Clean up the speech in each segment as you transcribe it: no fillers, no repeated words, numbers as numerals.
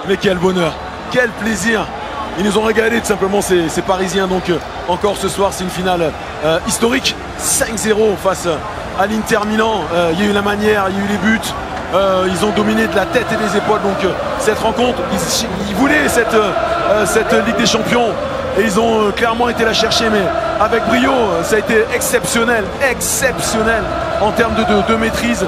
Mais quel bonheur, quel plaisir. Ils nous ont régalé tout simplement ces Parisiens. Donc encore ce soir, c'est une finale historique. 5-0 face à l'Inter Milan. Il y a eu la manière, il y a eu les buts. Ils ont dominé de la tête et des épaules. Donc cette rencontre, ils voulaient cette Ligue des Champions. Et ils ont clairement été la chercher, mais avec brio. Ça a été exceptionnel, exceptionnel en termes de maîtrise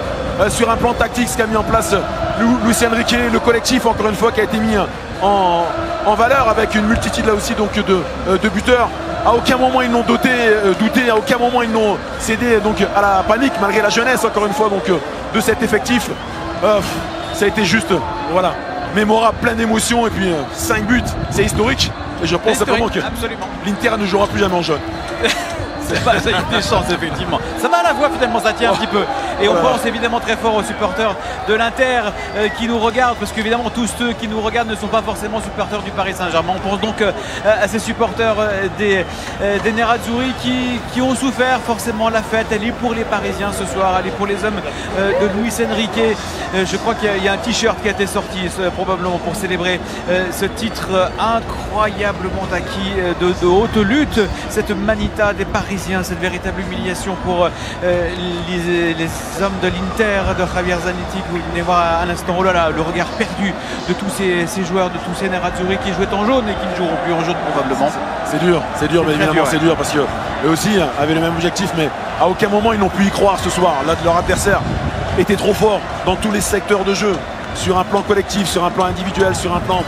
sur un plan tactique, ce qu'a mis en place Luis Enrique, le collectif encore une fois qui a été mis en valeur avec une multitude là aussi donc de buteurs. À aucun moment ils n'ont douté, à aucun moment ils n'ont cédé donc à la panique malgré la jeunesse encore une fois donc de cet effectif. Ça a été juste voilà mémorable, plein d'émotions et puis 5 buts, c'est historique. Et je pense simplement que l'Inter ne jouera plus jamais en jaune. C'est pas ça, il y a des chances effectivement. Ça va à la voix finalement, ça tient un petit peu. Et on pense évidemment très fort aux supporters de l'Inter qui nous regardent, parce qu'évidemment tous ceux qui nous regardent ne sont pas forcément supporters du Paris Saint-Germain. On pense donc à ces supporters des Nerazzurri qui ont souffert forcément la fête. Elle est pour les Parisiens ce soir, elle est pour les hommes de Luis Enrique. Je crois qu'il y a un t-shirt qui a été sorti probablement pour célébrer ce titre incroyablement acquis de haute lutte, cette manita des Parisiens. Cette véritable humiliation pour les hommes de l'Inter, de Javier Zanetti, que vous venez voir à l'instant. Oh là là, le regard perdu de tous ces joueurs, de tous ces Nerazzurri qui jouaient en jaune et qui ne joueront plus en jaune probablement. C'est dur, mais évidemment c'est dur parce qu'eux aussi avaient le même objectif, mais à aucun moment ils n'ont pu y croire ce soir. Là, leur adversaire était trop fort dans tous les secteurs de jeu, sur un plan collectif, sur un plan individuel, sur un plan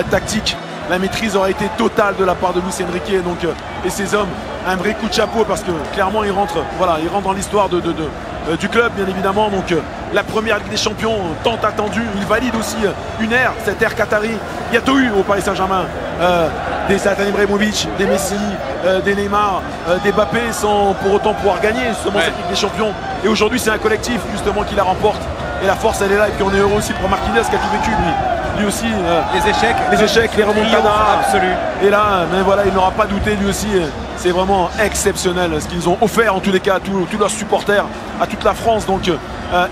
tactique. La maîtrise aurait été totale de la part de Luis Enrique donc, et ses hommes. Un vrai coup de chapeau parce que clairement ils rentrent dans l'histoire du club bien évidemment. Donc la première Ligue des Champions tant attendue, ils valident aussi une ère, cette ère qatari. Il y a tout eu au Paris Saint-Germain, des Zlatan Ibrahimovic, des Messi, des Neymar, des Mbappé sans pour autant pouvoir gagner justement cette Ligue des Champions. Et aujourd'hui c'est un collectif justement qui la remporte et la force elle est là. Et puis on est heureux aussi pour Marquinhos qui a tout vécu lui aussi les échecs, les remontadas absolus. Et là, mais voilà, il n'aura pas douté lui aussi. C'est vraiment exceptionnel ce qu'ils ont offert en tous les cas à tous leurs supporters, à toute la France. Donc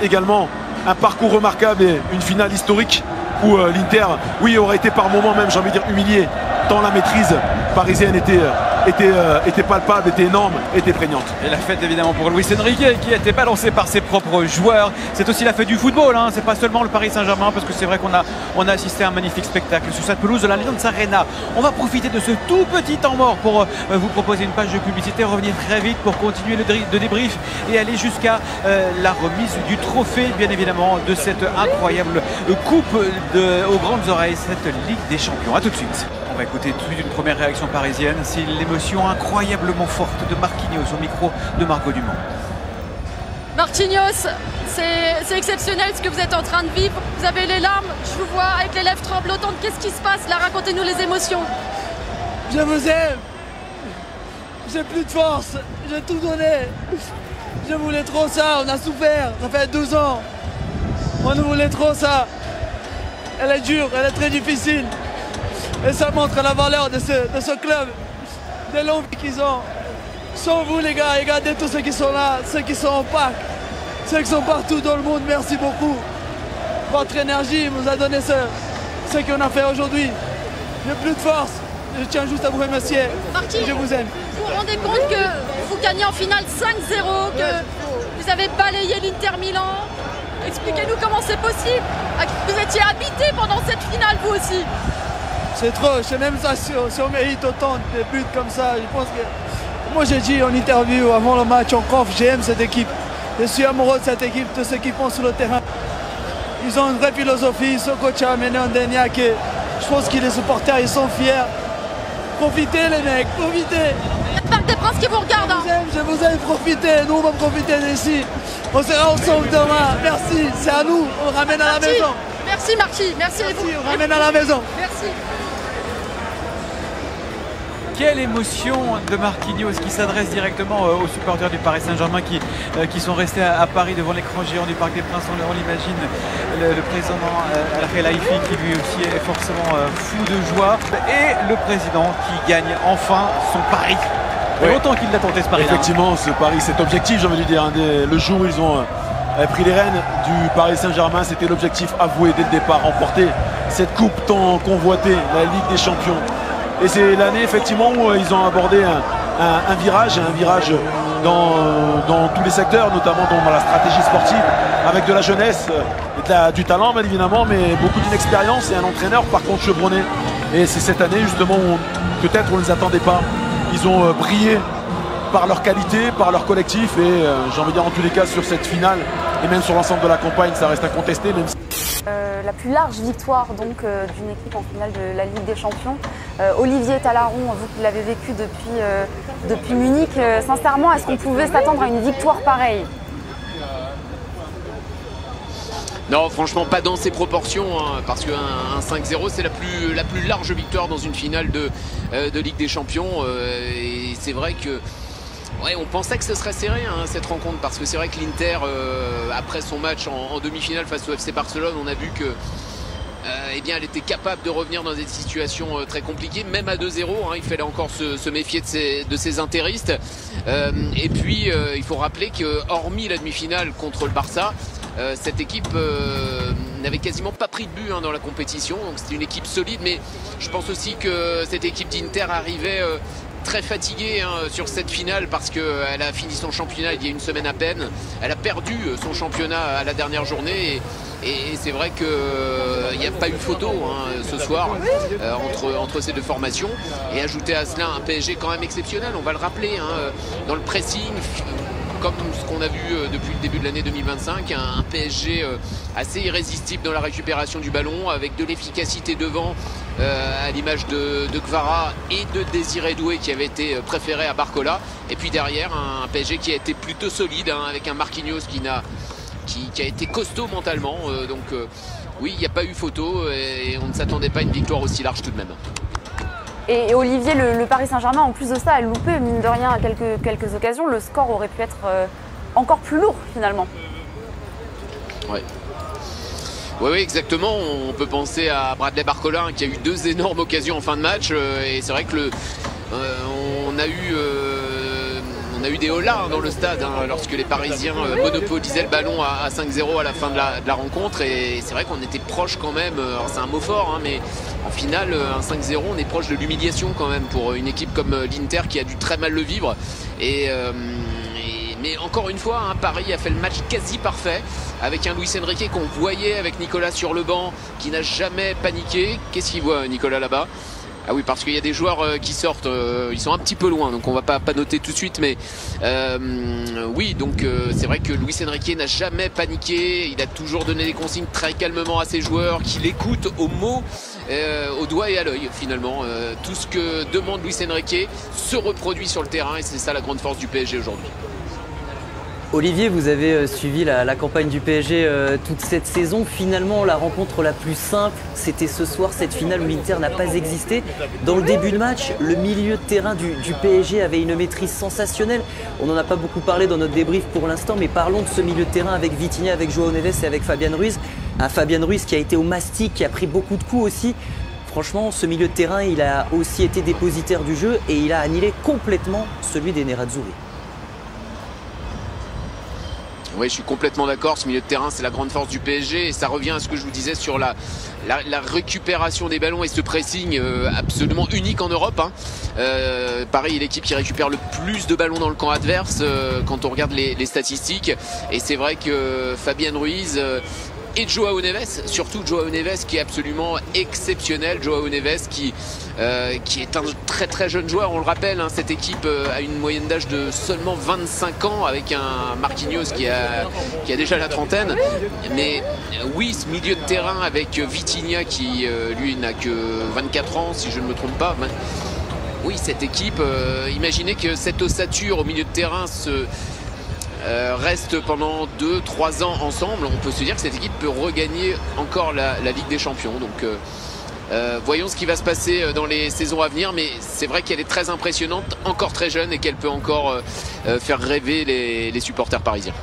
également un parcours remarquable et une finale historique où l'Inter, oui, aurait été par moments même, j'ai envie de dire, humilié, tant la maîtrise parisienne était palpable, était énorme, était prégnante. Et la fête évidemment pour Luis Enrique qui a été balancé par ses propres joueurs. C'est aussi la fête du football, hein. C'est pas seulement le Paris Saint-Germain, parce que c'est vrai qu'on a assisté à un magnifique spectacle sur cette pelouse de l'Allianz Arena. On va profiter de ce tout petit temps mort pour vous proposer une page de publicité, revenir très vite pour continuer le débrief et aller jusqu'à la remise du trophée bien évidemment de cette incroyable coupe aux grandes oreilles, cette Ligue des Champions. A tout de suite. On va écouter tout de suite une première réaction parisienne. C'est l'émotion incroyablement forte de Marquinhos au micro de Margot Dumont. Marquinhos, c'est exceptionnel ce que vous êtes en train de vivre. Vous avez les larmes, je vous vois avec les lèvres tremblotantes. Qu'est-ce qui se passe là? Racontez-nous les émotions. Je vous aime. J'ai plus de force. J'ai tout donné. Je voulais trop ça. On a souffert. Ça fait 12 ans. On voulait trop ça. Elle est dure, elle est très difficile. Et ça montre la valeur de ce club, de l'envie qu'ils ont. Sans vous les gars, regardez tous ceux qui sont là, ceux qui sont en Pâques, ceux qui sont partout dans le monde, merci beaucoup. Votre énergie nous a donné ce qu'on a fait aujourd'hui. J'ai plus de force, je tiens juste à vous remercier. Marquis, je vous aime. Vous vous rendez compte que vous gagnez en finale 5-0, que vous avez balayé l'Inter Milan? Expliquez-nous comment c'est possible. Vous étiez habité pendant cette finale vous aussi. C'est trop, je sais même ça si on mérite autant de buts comme ça. Je pense que moi j'ai dit en interview avant le match en conf, j'aime cette équipe. Je suis amoureux de cette équipe, de ceux qui font sur le terrain. Ils ont une vraie philosophie, ce coach a amené un dernier que je pense que les supporters ils sont fiers. Profitez les mecs, profitez. Il y a Parc des Princes qui vous regarde. Je vous aime, profitez, nous on va profiter d'ici. On sera ensemble demain, merci, c'est à nous, on ramène à la maison. Merci Marquis, merci à vous. On ramène à la maison. Merci. Quelle émotion de Marquinhos qui s'adresse directement aux supporters du Paris Saint-Germain qui sont restés à Paris devant l'écran géant du Parc des Princes. On l'imagine, le président Al-Khelaifi qui lui aussi est forcément fou de joie. Et le président qui gagne enfin son pari. Il y a longtemps qu'il l'a tenté ce pari. Effectivement, ce pari, cet objectif, j'ai envie de dire, le jour où ils ont pris les rênes du Paris Saint-Germain, c'était l'objectif avoué dès le départ, remporter cette coupe tant convoitée, la Ligue des Champions. Et c'est l'année effectivement où ils ont abordé un virage dans tous les secteurs, notamment dans la stratégie sportive, avec de la jeunesse, du talent bien évidemment, mais beaucoup d'inexpérience et un entraîneur par contre chevronné. Et c'est cette année justement où peut-être on ne les attendait pas. Ils ont brillé par leur qualité, par leur collectif et j'ai envie de dire en tous les cas sur cette finale et même sur l'ensemble de la campagne, ça reste incontesté. Même si... La plus large victoire donc d'une équipe en finale de la Ligue des Champions. Olivier Talaron, vous qui l'avez vécu depuis Munich, sincèrement, est-ce qu'on pouvait s'attendre à une victoire pareille? Non, franchement, pas dans ces proportions, hein, parce qu'un 5-0, c'est la plus large victoire dans une finale de Ligue des Champions. Et c'est vrai que ouais, on pensait que ce serait serré hein, cette rencontre, parce que c'est vrai que l'Inter, après son match en demi-finale face au FC Barcelone, on a vu que eh bien, elle était capable de revenir dans des situations très compliquées, même à 2-0. Hein, il fallait encore se méfier de ses intéristes. Et puis, il faut rappeler que, hormis la demi-finale contre le Barça, cette équipe n'avait quasiment pas pris de but hein, dans la compétition. Donc, c'était une équipe solide, mais je pense aussi que cette équipe d'Inter arrivait très fatiguée hein, sur cette finale parce qu'elle a fini son championnat il y a une semaine à peine. Elle a perdu son championnat à la dernière journée. Et c'est vrai qu'il n'y a pas eu photo hein, ce soir entre ces deux formations. Et ajouter à cela un PSG quand même exceptionnel, on va le rappeler, hein, dans le pressing, comme ce qu'on a vu depuis le début de l'année 2025, un PSG assez irrésistible dans la récupération du ballon, avec de l'efficacité devant, à l'image de Kvara et de Désiré Doué qui avait été préféré à Barcola. Et puis derrière, un PSG qui a été plutôt solide, hein, avec un Marquinhos qui a été costaud mentalement. Oui, il n'y a pas eu photo et on ne s'attendait pas à une victoire aussi large tout de même. Et Olivier, le Paris Saint-Germain, en plus de ça, a loupé, mine de rien, à quelques occasions. Le score aurait pu être encore plus lourd, finalement. Ouais. Oui, exactement. On peut penser à Bradley Barcola, hein, qui a eu 2 énormes occasions en fin de match. Et c'est vrai que on a eu des hollas hein, dans le stade hein, lorsque les Parisiens monopolisaient le ballon à 5-0 à la fin de la rencontre. Et c'est vrai qu'on était proche quand même, c'est un mot fort, hein, mais en finale, un 5-0, on est proche de l'humiliation quand même pour une équipe comme l'Inter qui a dû très mal le vivre. Mais encore une fois, hein, Paris a fait le match quasi parfait avec un Luis Enrique qu'on voyait avec Nicolas sur le banc, qui n'a jamais paniqué. Qu'est-ce qu'il voit Nicolas là-bas? Ah oui, parce qu'il y a des joueurs qui sortent, ils sont un petit peu loin, donc on va pas noter tout de suite, mais oui, donc c'est vrai que Luis Enrique n'a jamais paniqué, il a toujours donné des consignes très calmement à ses joueurs, qu'il écoute au mot, au doigt et à l'œil finalement. Tout ce que demande Luis Enrique se reproduit sur le terrain et c'est ça la grande force du PSG aujourd'hui. Olivier, vous avez suivi la campagne du PSG toute cette saison. Finalement, la rencontre la plus simple, c'était ce soir, cette finale où l'Inter n'a pas existé. Dans le début de match, le milieu de terrain du PSG avait une maîtrise sensationnelle. On n'en a pas beaucoup parlé dans notre débrief pour l'instant, mais parlons de ce milieu de terrain avec Vitinha, avec Joao Neves et avec Fabian Ruiz. Un Fabian Ruiz qui a été au mastic, qui a pris beaucoup de coups aussi. Franchement, ce milieu de terrain, il a aussi été dépositaire du jeu et il a annihilé complètement celui des Nerazzurri. Oui, je suis complètement d'accord. Ce milieu de terrain, c'est la grande force du PSG. Et ça revient à ce que je vous disais sur la récupération des ballons et ce pressing absolument unique en Europe. Hein. Paris est l'équipe qui récupère le plus de ballons dans le camp adverse quand on regarde les statistiques. Et c'est vrai que Fabian Ruiz et Joao Neves, surtout Joao Neves qui est absolument exceptionnel. Joao Neves qui est un très très jeune joueur, on le rappelle, hein, cette équipe a une moyenne d'âge de seulement 25 ans avec un Marquinhos qui a déjà la trentaine. Mais oui, ce milieu de terrain avec Vitinha qui lui n'a que 24 ans si je ne me trompe pas. Oui, cette équipe, imaginez que cette ossature au milieu de terrain reste pendant 2-3 ans ensemble. On peut se dire que cette équipe peut regagner encore la Ligue des Champions. Donc voyons ce qui va se passer dans les saisons à venir, mais c'est vrai qu'elle est très impressionnante, encore très jeune, et qu'elle peut encore faire rêver les supporters parisiens.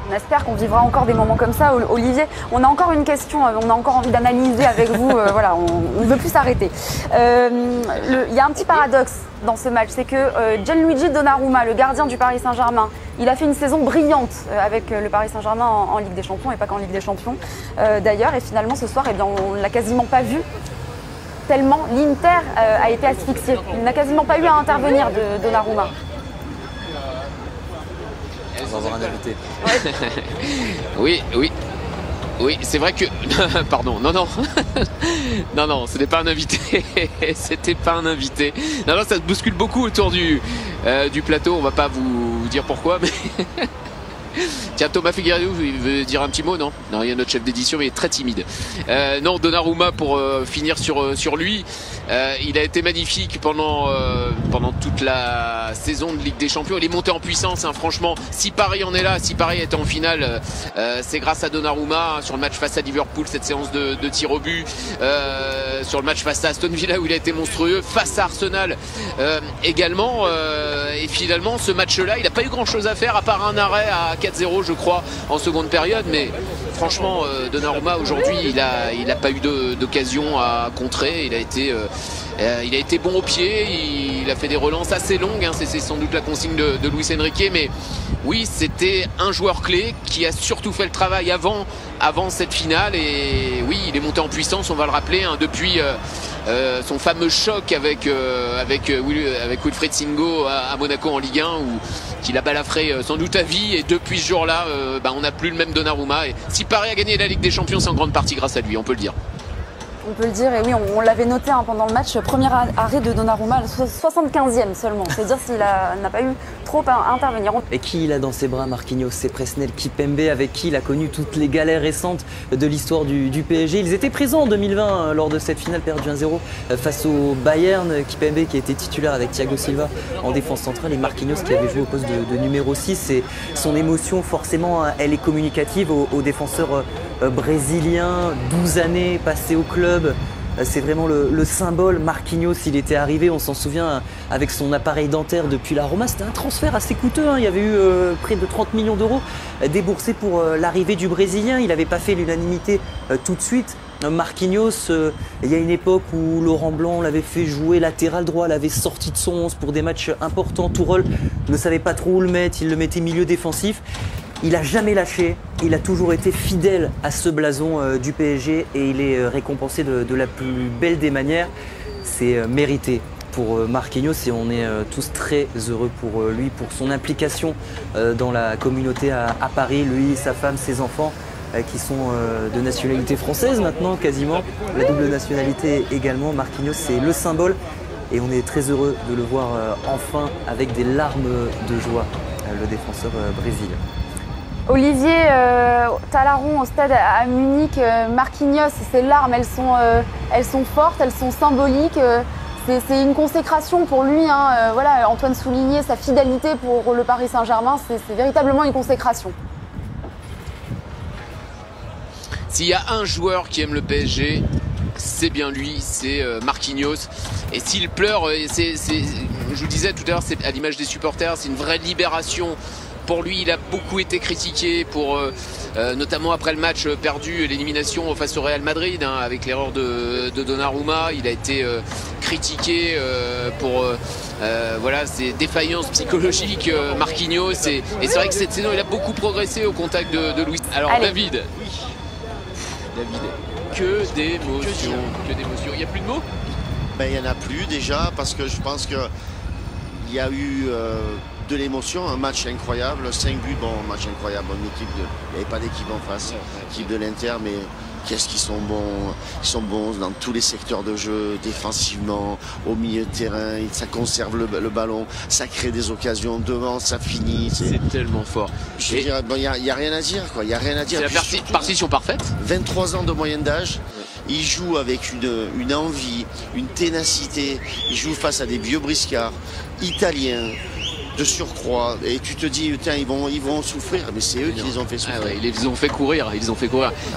On espère qu'on vivra encore des moments comme ça. Olivier, on a encore une question, on a encore envie d'analyser avec vous. Voilà, on ne veut plus s'arrêter. Il y a un petit paradoxe dans ce match, c'est que Gianluigi Donnarumma, le gardien du Paris Saint-Germain, il a fait une saison brillante avec le Paris Saint-Germain en Ligue des Champions et pas qu'en Ligue des Champions d'ailleurs. Et finalement ce soir, eh bien, on ne l'a quasiment pas vu. Tellement l'Inter a été asphyxié. Il n'a quasiment pas eu à intervenir de Donnarumma. On va avoir un invité. Oui, c'est vrai que... Pardon, non. non, ce n'est pas un invité. C'était pas un invité. Non, ça se bouscule beaucoup autour du plateau. On va pas vous dire pourquoi, mais... Tiens, Thomas Figueiredo, il veut dire un petit mot, non? Non, il y a notre chef d'édition, mais il est très timide. Non, Donnarumma, pour finir sur lui, il a été magnifique pendant toute la saison de Ligue des Champions. Il est monté en puissance, hein, franchement. Si Paris en est là, si Paris est en finale, c'est grâce à Donnarumma, hein, sur le match face à Liverpool, cette séance de tir au but, sur le match face à Aston Villa où il a été monstrueux, face à Arsenal également. Et finalement, ce match-là, il n'a pas eu grand-chose à faire, à part un arrêt à 4-0 je crois en seconde période, mais franchement Donnarumma aujourd'hui il a pas eu d'occasion à contrer. Il a été bon au pied, il a fait des relances assez longues, hein, c'est sans doute la consigne de Luis Enrique, mais oui, c'était un joueur clé qui a surtout fait le travail avant cette finale. Et oui, il est monté en puissance, on va le rappeler, hein, depuis son fameux choc avec Wilfried Singo à Monaco en Ligue 1, qu'il a balafré sans doute à vie. Et depuis ce jour-là, on n'a plus le même Donnarumma. Et si Paris a gagné la Ligue des Champions, c'est en grande partie grâce à lui, on peut le dire. On peut le dire, et oui, on l'avait noté pendant le match, premier arrêt de Donnarumma, le 75e seulement. C'est-à-dire s'il n'a pas eu trop à intervenir. Et qui il a dans ses bras, Marquinhos? C'est Presnel Kimpembe, avec qui il a connu toutes les galères récentes de l'histoire du PSG. Ils étaient présents en 2020 lors de cette finale perdue 1-0 face au Bayern. Kimpembe qui était titulaire avec Thiago Silva en défense centrale, et Marquinhos qui avait joué au poste de numéro 6. Et son émotion, forcément, elle est communicative aux défenseurs brésiliens. 12 années passées au club. C'est vraiment le symbole. Marquinhos, il était arrivé, on s'en souvient, avec son appareil dentaire depuis la Roma. C'était un transfert assez coûteux, hein. Il y avait eu près de 30 millions d'euros déboursés pour l'arrivée du Brésilien. Il n'avait pas fait l'unanimité tout de suite. Marquinhos, il y a une époque où Laurent Blanc l'avait fait jouer latéral droit, l'avait sorti de son 11 pour des matchs importants. Tourelle ne savait pas trop où le mettre, il le mettait milieu défensif. Il n'a jamais lâché, il a toujours été fidèle à ce blason du PSG, et il est récompensé de la plus belle des manières. C'est mérité pour Marquinhos, et on est tous très heureux pour lui, pour son implication dans la communauté à Paris, lui, sa femme, ses enfants qui sont de nationalité française maintenant quasiment, la double nationalité également. Marquinhos, c'est le symbole, et on est très heureux de le voir enfin avec des larmes de joie, le défenseur brésilien. Olivier, Talaron au stade à Munich, Marquinhos, ses larmes, elles sont fortes, elles sont symboliques. C'est une consécration pour lui, hein. Voilà, Antoine soulignait sa fidélité pour le Paris Saint-Germain, c'est véritablement une consécration. S'il y a un joueur qui aime le PSG, c'est bien lui, c'est Marquinhos. Et s'il pleure, je vous disais tout à l'heure, c'est à l'image des supporters, c'est une vraie libération. Pour lui, il a beaucoup été critiqué, notamment après le match perdu, l'élimination face au Real Madrid, hein, avec l'erreur de Donnarumma. Il a été critiqué pour ses défaillances psychologiques, Marquinhos. Et c'est vrai que cette saison, il a beaucoup progressé au contact de Luis. Alors David, que d'émotions. Il n'y a plus de mots? Il n'y en a plus déjà, parce que je pense qu'il y a eu... de l'émotion, un match incroyable, 5 buts, match incroyable, bonne équipe, il n'y avait pas d'équipe en face, équipe de l'Inter, mais qu'est-ce qu'ils sont bons, ils sont bons dans tous les secteurs de jeu, défensivement, au milieu de terrain, ça conserve le ballon, ça crée des occasions, devant ça finit. C'est tellement fort. Je veux dire, il n'y a rien à dire, quoi, il n'y a rien à dire. C'est la partition parfaite. 23 ans de moyenne d'âge. Il joue avec une envie, une ténacité, il joue face à des vieux briscards italiens, de surcroît. Et tu te dis, tiens, ils vont souffrir, mais c'est eux qui les ont fait souffrir. Ah ouais, ils les ont fait courir,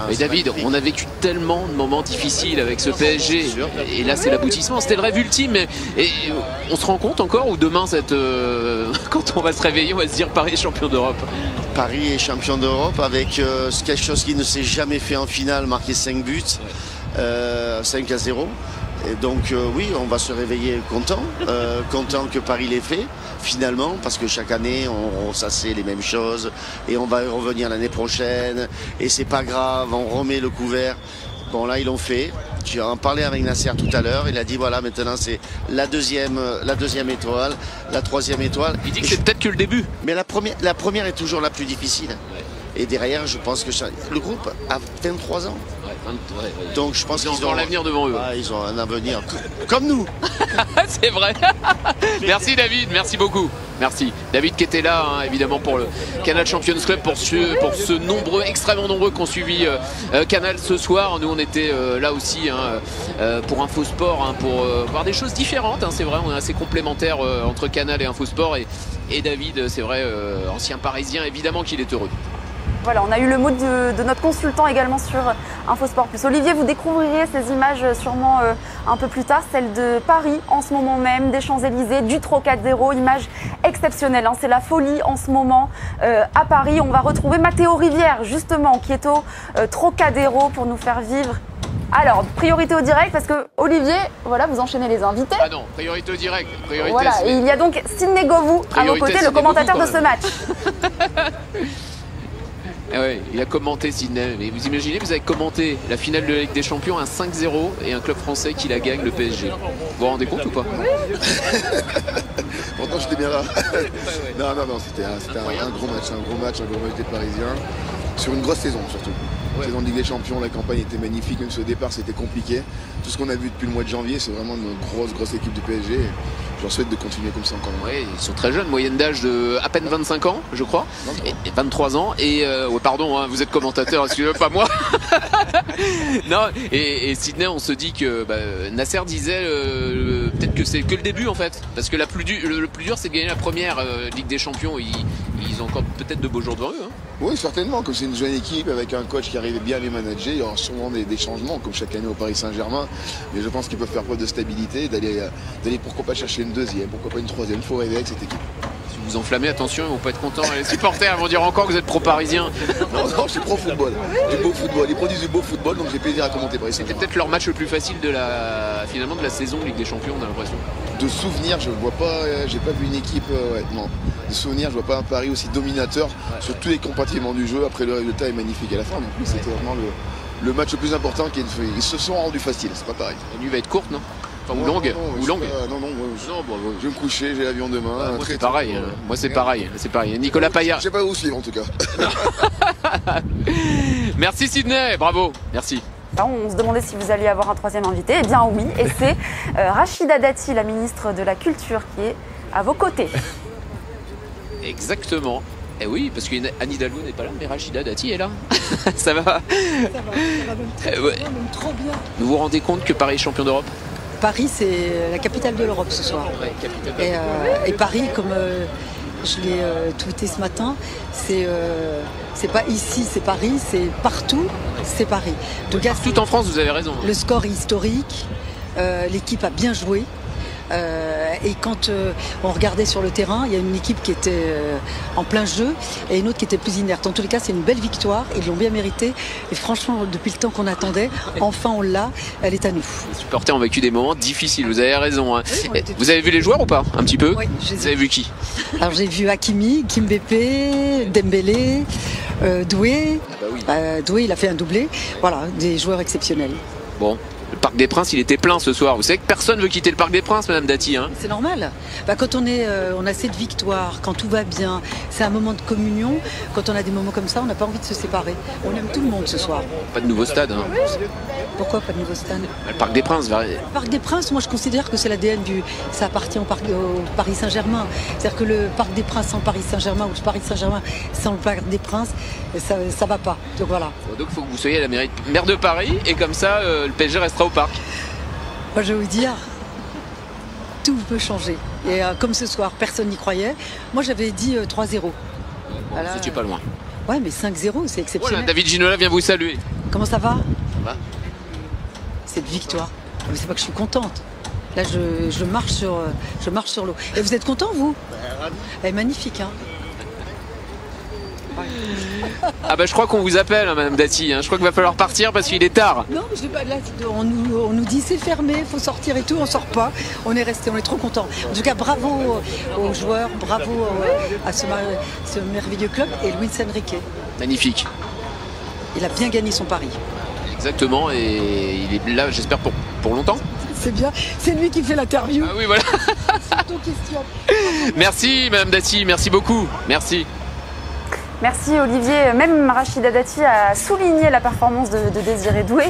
Mais David, on a vécu tellement de moments difficiles avec ce PSG. Et là, c'est l'aboutissement. C'était le rêve ultime. Et on se rend compte encore, ou demain, quand on va se réveiller, on va se dire Paris est champion d'Europe. Paris est champion d'Europe avec quelque chose qui ne s'est jamais fait en finale, marquer 5 buts, 5-0. Et donc oui, on va se réveiller content que Paris l'ait fait finalement, parce que chaque année ça c'est les mêmes choses et on va y revenir l'année prochaine et c'est pas grave, on remet le couvert. Bon là ils l'ont fait. J'ai en parlé avec Nasser tout à l'heure, il a dit voilà maintenant c'est la deuxième étoile, la troisième étoile. Il dit que c'est peut-être que le début. Mais la première est toujours la plus difficile. Et derrière, je pense que le groupe a 23 ans. Donc je pense qu'ils ont l'avenir devant eux. Ils ont un avenir comme nous. C'est vrai. Merci David, merci beaucoup. Merci. David qui était là, hein, évidemment, pour le Canal Champions Club, pour ce nombreux, extrêmement nombreux qui ont suivi Canal ce soir. Nous, on était là aussi hein, pour Infosport, hein, pour voir des choses différentes. Hein, c'est vrai, on est assez complémentaires entre Canal et Infosport. Et David, c'est vrai, ancien Parisien, évidemment qu'il est heureux. Voilà, on a eu le mot de notre consultant également sur Infosport Plus. Olivier, vous découvrirez ces images sûrement un peu plus tard, celles de Paris en ce moment même, des Champs-Élysées, du Trocadéro, image exceptionnelle. Hein, c'est la folie en ce moment à Paris. On va retrouver Mathéo Rivière justement qui est au Trocadéro pour nous faire vivre. Alors, priorité au direct parce que Olivier, voilà, vous enchaînez les invités. Ah non, priorité au direct. Priorité, voilà, et il y a donc Sidney Govou à vos côtés, le commentateur de ce match. Ah ouais, il a commenté Sidney. Mais vous imaginez, vous avez commenté la finale de la Ligue des Champions, un 5-0 et un club français qui la gagne, le PSG. Vous vous rendez compte ou pas? Pourtant j'étais bien là. Non, c'était un gros match des Parisiens. Sur une grosse saison surtout. Saison de Ligue des Champions, la campagne était magnifique, même si au départ c'était compliqué. Tout ce qu'on a vu depuis le mois de janvier, c'est vraiment une grosse équipe du PSG. Je leur souhaite de continuer comme ça encore. Oui, ils sont très jeunes, moyenne d'âge de à peine 25 ans, je crois, et 23 ans. Et ouais, pardon, hein, vous êtes commentateur, excusez-moi, pas moi. Non, et Sidney, on se dit que Nasser disait peut-être que c'est que le début en fait, parce que le plus dur, c'est de gagner la première Ligue des Champions. Ils ont encore peut-être de beaux jours devant eux. Hein. Oui, certainement. Comme c'est une jeune équipe avec un coach qui arrive bien à les manager, il y aura sûrement des changements, comme chaque année au Paris Saint-Germain. Mais je pense qu'ils peuvent faire preuve de stabilité, d'aller pourquoi pas chercher une deuxième, pourquoi pas une troisième. Il faut rêver avec cette équipe. Si vous enflammez, attention, ils vont pas être contents. Les supporters vont dire encore que vous êtes pro-parisien. Non, je suis pro-football. Du beau football. Ils produisent du beau football, donc j'ai plaisir à commenter Paris Saint-Germain. C'était peut-être leur match le plus facile finalement de la saison Ligue des Champions, on a l'impression. De souvenirs, je vois pas, j'ai pas vu une équipe, non. De souvenirs, je vois pas un Paris aussi dominateur sur tous les compartiments du jeu. Après, le résultat est magnifique à la fin. Donc c'était vraiment le match le plus important ils se sont rendus faciles, c'est pas pareil. La nuit va être courte, non? Enfin, ou longue. Je vais me coucher, j'ai l'avion demain. Moi c'est pareil. Moi c'est pareil. C'est pareil. Nicolas Payard. Je sais pas où suivre en tout cas. Merci Sidney, bravo. Merci. On se demandait si vous alliez avoir un troisième invité. Eh bien oui, et c'est Rachida Dati, la ministre de la Culture, qui est à vos côtés. Exactement. Eh oui, parce que Anne Hidalgo n'est pas là, mais Rachida Dati est là. Ça va? Ça va même trop bien. Vous vous rendez compte que Paris est champion d'Europe? Paris, c'est la capitale de l'Europe ce soir. Ouais, et Paris, comme je l'ai tweeté ce matin, c'est pas ici, c'est Paris, c'est partout, c'est Paris. Donc, partout en France, vous avez raison. Le score est historique, l'équipe a bien joué. Et quand on regardait sur le terrain, il y a une équipe qui était en plein jeu et une autre qui était plus inerte. En tous les cas, c'est une belle victoire, ils l'ont bien mérité. Et franchement, depuis le temps qu'on attendait, enfin on l'a, elle est à nous. Les supporters ont vécu des moments difficiles, vous avez raison. Hein. Oui, vous avez vu les joueurs ou pas? Un petit peu? Oui, vous avez vu qui? Alors j'ai vu Hakimi, Kimpembe, Dembélé, Doué. Ah bah oui. Doué, il a fait un doublé. Voilà, des joueurs exceptionnels. Bon. Le Parc des Princes, il était plein ce soir. Vous savez que personne ne veut quitter le Parc des Princes, Madame Dati. Hein. C'est normal. Quand on a cette victoire, quand tout va bien, c'est un moment de communion. Quand on a des moments comme ça, on n'a pas envie de se séparer. On aime tout le monde ce soir. Pas de nouveau stade. Hein. Pourquoi pas de nouveau stade? Le Parc des Princes. Le Parc des Princes, moi je considère que c'est l'ADN ça appartient au Paris Saint-Germain. C'est-à-dire que le Parc des Princes sans Paris Saint-Germain ou le Paris Saint-Germain sans le Parc des Princes, ça va pas. Donc voilà. Donc il faut que vous soyez la maire de Paris et comme ça, le PSG restera au parc. Moi je vais vous dire, tout peut changer. Et comme ce soir, personne n'y croyait. Moi, j'avais dit 3-0. Voilà, c'était pas loin. Ouais, mais 5-0, c'est exceptionnel. Voilà, David Ginola vient vous saluer. Comment ça va? Ça va. Cette victoire. Mais c'est pas que je suis contente. Là, je marche sur l'eau. Et vous êtes content, vous? Elle est magnifique, hein. Ah bah je crois qu'on vous appelle, hein, Madame Dati. Hein. Je crois qu'il va falloir partir parce qu'il est tard. Non, mais je sais pas, là, on nous dit c'est fermé, il faut sortir et tout, on sort pas. On est resté, on est trop contents. En tout cas, bravo aux joueurs, bravo à ce merveilleux club et Luis Enrique. Magnifique. Il a bien gagné son pari. Exactement, et il est là, j'espère, pour longtemps. C'est bien, c'est lui qui fait l'interview. Ah oui, voilà. C'est ton question. Merci, Madame Dati, merci beaucoup. Merci. Merci Olivier. Même Rachida Dati a souligné la performance de Désiré Doué.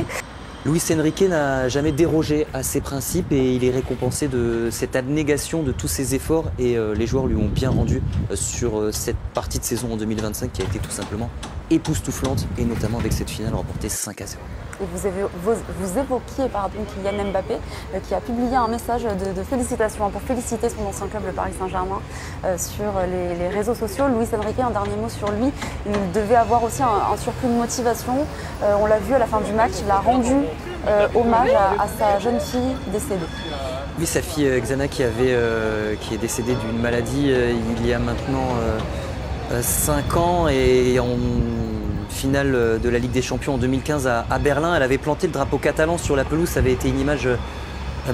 Luis Enrique n'a jamais dérogé à ses principes et il est récompensé de cette abnégation de tous ses efforts et les joueurs lui ont bien rendu sur cette partie de saison en 2025 qui a été tout simplement époustouflante et notamment avec cette finale remportée 5-0. Et vous évoquiez Kylian Mbappé qui a publié un message de félicitations pour féliciter son ancien club, le Paris Saint-Germain, sur les réseaux sociaux. Luis Enrique, un dernier mot sur lui. Il devait avoir aussi un surplus de motivation. On l'a vu à la fin du match, il a rendu hommage à sa jeune fille décédée. Oui, sa fille Xana qui est décédée d'une maladie il y a maintenant 5 ans et en finale de la Ligue des Champions en 2015 à Berlin. Elle avait planté le drapeau catalan sur la pelouse, ça avait été une image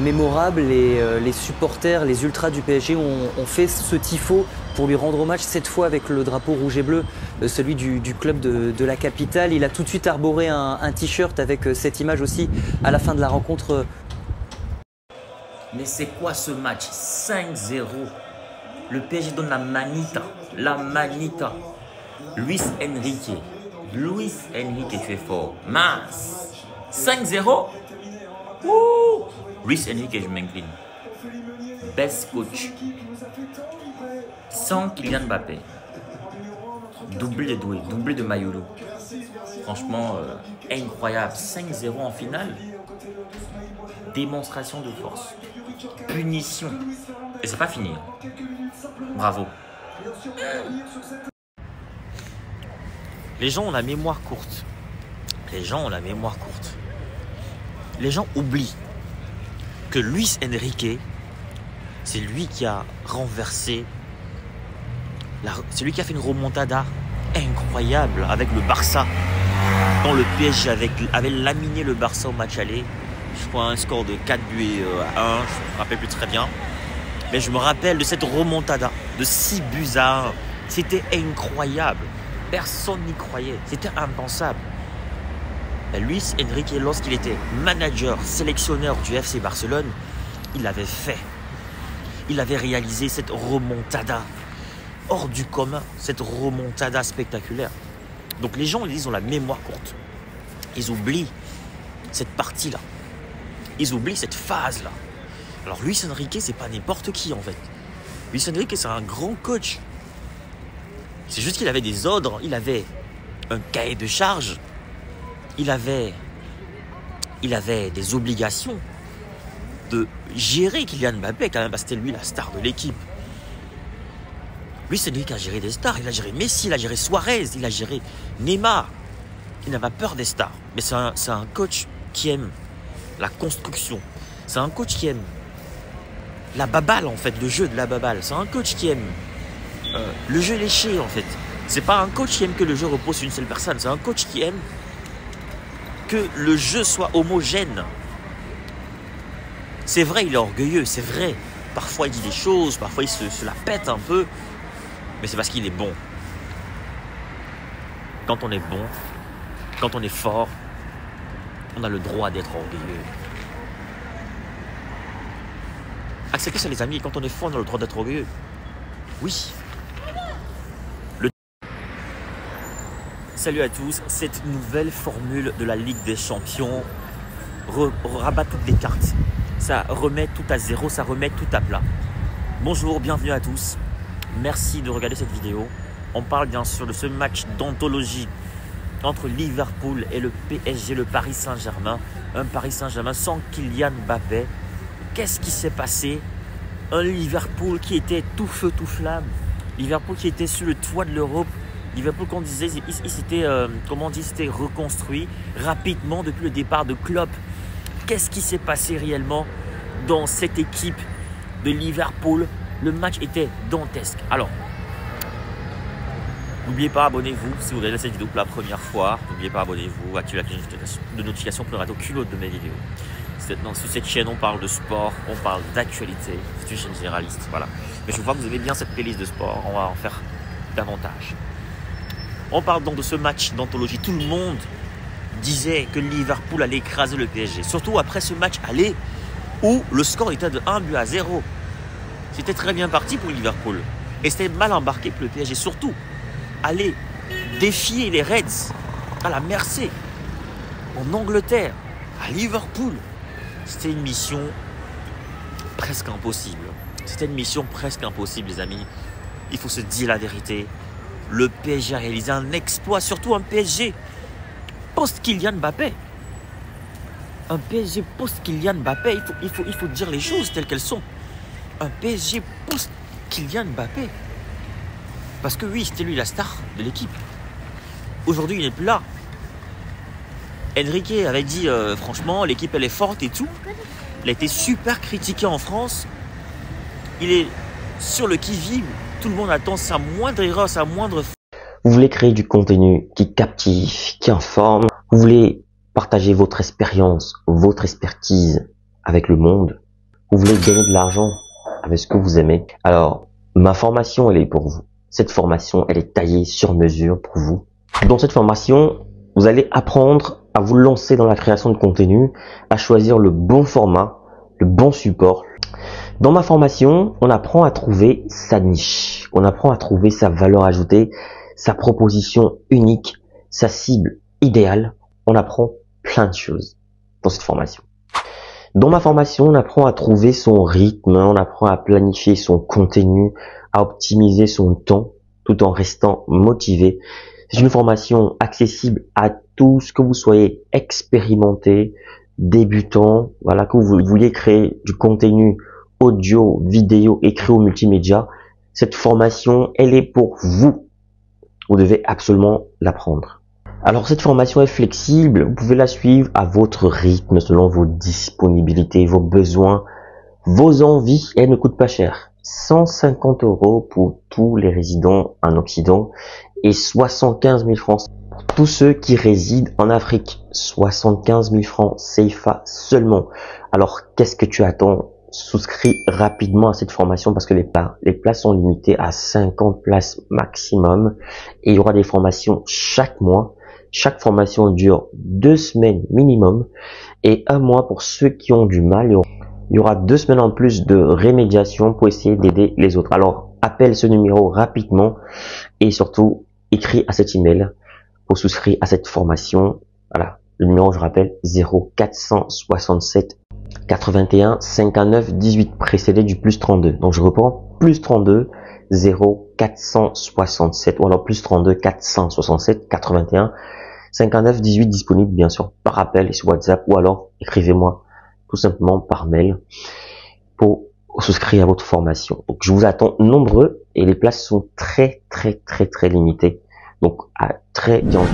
mémorable et les supporters, les ultras du PSG ont fait ce tifo pour lui rendre hommage, cette fois avec le drapeau rouge et bleu, celui du club de la capitale. Il a tout de suite arboré un t-shirt avec cette image aussi à la fin de la rencontre. Mais c'est quoi ce match? 5-0. Le PSG donne la manita. La manita. Luis Enrique, tu es fort. Mince. 5-0. Ouh. Luis Enrique, je m'incline. Best coach. Sans Kylian Mbappé. Doublé de Doué, doublé de Mayolo. Franchement, incroyable. 5-0 en finale. Démonstration de force. Punition. Et c'est pas fini. Bravo. Les gens ont la mémoire courte. Les gens oublient que Luis Enrique, c'est lui qui a renversé, c'est lui qui a fait une remontada incroyable avec le Barça. Quand le PSG avait laminé le Barça au match aller, je crois un score de 4 buts à 1, je ne me rappelle plus très bien. Mais je me rappelle de cette remontada de 6 buts à 1. C'était incroyable. Personne n'y croyait. C'était impensable. Et Luis Enrique, lorsqu'il était manager, sélectionneur du FC Barcelone, il avait fait. Il avait réalisé cette remontada hors du commun, cette remontada spectaculaire. Donc les gens, ils ont la mémoire courte. Ils oublient cette partie-là. Ils oublient cette phase-là. Alors Luis Enrique, c'est pas n'importe qui en fait. Luis Enrique, c'est un grand coach. C'est juste qu'il avait des ordres, il avait un cahier de charges, il avait des obligations de gérer Kylian Mbappé quand même, parce que c'était lui la star de l'équipe. Luis Enrique a géré des stars, il a géré Messi, il a géré Suarez, il a géré Neymar. Il n'a pas peur des stars, mais c'est un coach qui aime la construction. C'est un coach qui aime la baballe en fait, le jeu de la baballe. C'est un coach qui aime le jeu léché en fait. C'est pas un coach qui aime que le jeu repose sur une seule personne. C'est un coach qui aime que le jeu soit homogène. C'est vrai, il est orgueilleux, c'est vrai. Parfois il dit des choses, parfois il se la pète un peu. Mais c'est parce qu'il est bon. Quand on est bon, quand on est fort, on a le droit d'être orgueilleux. Acceptez ça les amis, quand on est fort, on a le droit d'être orgueilleux. Oui. Salut à tous, cette nouvelle formule de la Ligue des Champions rabat toutes les cartes. Ça remet tout à zéro, ça remet tout à plat. Bonjour, bienvenue à tous. Merci de regarder cette vidéo. On parle bien sûr de ce match d'anthologie entre Liverpool et le PSG, le Paris Saint-Germain. Un Paris Saint-Germain sans Kylian Mbappé. Qu'est-ce qui s'est passé Un Liverpool qui était tout feu, tout flamme. Liverpool qui était sur le toit de l'Europe. Liverpool, qu'on disait, il s'était s'était reconstruit rapidement depuis le départ de Klopp. Qu'est-ce qui s'est passé réellement dans cette équipe de Liverpool? Le match était dantesque. Alors, n'oubliez pas, abonnez-vous si vous regardez cette vidéo pour la première fois. N'oubliez pas, abonnez-vous, activez la cloche de notification pour ne rater aucune autre de mes vidéos. Sur cette chaîne, on parle de sport, on parle d'actualité. C'est une chaîne généraliste, voilà. Mais je vois que vous aimez bien cette playlist de sport. On va en faire davantage. On parle donc de ce match d'anthologie. Tout le monde disait que Liverpool allait écraser le PSG. Surtout après ce match aller où le score était de 1-0. C'était très bien parti pour Liverpool. Et c'était mal embarqué pour le PSG. Surtout, aller défier les Reds à la Merseyside, en Angleterre, à Liverpool. C'était une mission presque impossible. C'était une mission presque impossible, les amis. Il faut se dire la vérité. Le PSG a réalisé un exploit, surtout un PSG post-Kylian Mbappé. Un PSG post-Kylian Mbappé, il faut dire les choses telles qu'elles sont. Un PSG post-Kylian Mbappé. Parce que oui, c'était lui la star de l'équipe. Aujourd'hui, il n'est plus là. Enrique avait dit, franchement, l'équipe elle est forte et tout. Il a été super critiqué en France. Il est sur le qui-vive. Tout le monde attend sa moindre erreur, sa moindre... Vous voulez créer du contenu qui captive, qui informe. Vous voulez partager votre expérience, votre expertise avec le monde. Vous voulez gagner de l'argent avec ce que vous aimez. Alors, ma formation, elle est pour vous. Cette formation, elle est taillée sur mesure pour vous. Dans cette formation, vous allez apprendre à vous lancer dans la création de contenu, à choisir le bon format, le bon support. Dans ma formation, on apprend à trouver sa niche, on apprend à trouver sa valeur ajoutée, sa proposition unique, sa cible idéale. On apprend plein de choses dans cette formation. Dans ma formation, on apprend à trouver son rythme, on apprend à planifier son contenu, à optimiser son temps tout en restant motivé. C'est une formation accessible à tous, que vous soyez expérimenté, débutant, voilà, que vous vouliez créer du contenu audio, vidéo, écrit ou multimédia. Cette formation, elle est pour vous. Vous devez absolument l'apprendre. Alors cette formation est flexible, vous pouvez la suivre à votre rythme, selon vos disponibilités, vos besoins, vos envies. Elle ne coûte pas cher. 150 € pour tous les résidents en Occident et 75 000 francs pour tous ceux qui résident en Afrique. 75 000 francs CFA seulement. Alors qu'est-ce que tu attends? Souscris rapidement à cette formation parce que les places sont limitées à 50 places maximum et il y aura des formations chaque mois. Chaque formation dure 2 semaines minimum et 1 mois pour ceux qui ont du mal. Il y aura 2 semaines en plus de rémédiation pour essayer d'aider les autres. Alors, appelle ce numéro rapidement et surtout, écris à cet email pour souscrire à cette formation. Voilà, le numéro, je rappelle, 0467 81 59 18, précédé du plus 32. Donc, je reprends, plus 32 0467 ou alors plus 32 467 81 59 18, disponible bien sûr par appel et sur WhatsApp ou alors écrivez-moi tout simplement par mail pour souscrire à votre formation. Donc je vous attends nombreux et les places sont très limitées. Donc à très bientôt.